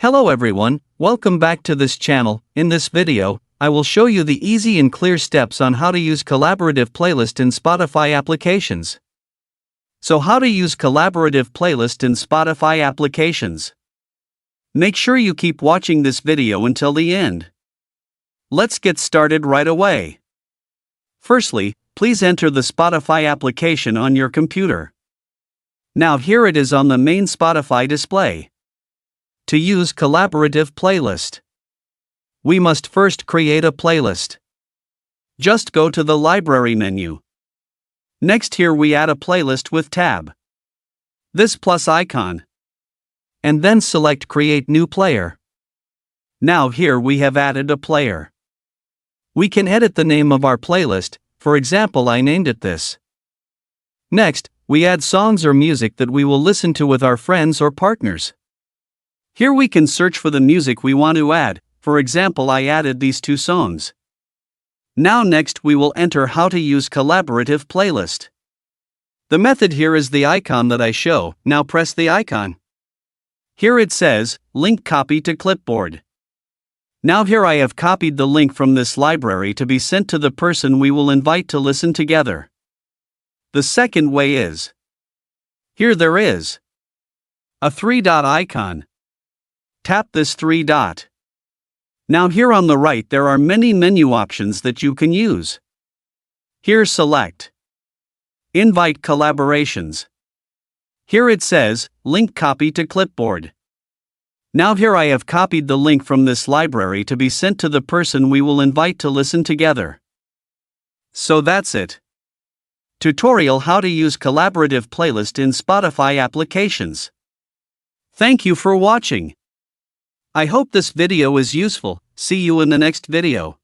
Hello everyone, welcome back to this channel. In this video, I will show you the easy and clear steps on how to use collaborative playlist in Spotify applications. So how to use collaborative playlist in Spotify applications? Make sure you keep watching this video until the end. Let's get started right away. Firstly, please enter the Spotify application on your computer. Now here it is on the main Spotify display. To use collaborative playlist, we must first create a playlist. Just go to the library menu. Next here we add a playlist with tab. This plus icon. And then select create new player. Now here we have added a player. We can edit the name of our playlist, for example I named it this. Next, we add songs or music that we will listen to with our friends or partners. Here we can search for the music we want to add, for example I added these two songs. Now next we will enter how to use collaborative playlist. The method here is the icon that I show, now press the icon. Here it says, link copy to clipboard. Now here I have copied the link from this library to be sent to the person we will invite to listen together. The second way is, here there is a three-dot icon. Tap this three-dot. Now here on the right there are many menu options that you can use. Here select Invite Collaborations. Here it says, Link Copy to Clipboard. Now here I have copied the link from this library to be sent to the person we will invite to listen together. So that's it. Tutorial how to use collaborative playlist in Spotify applications. Thank you for watching. I hope this video is useful. See you in the next video.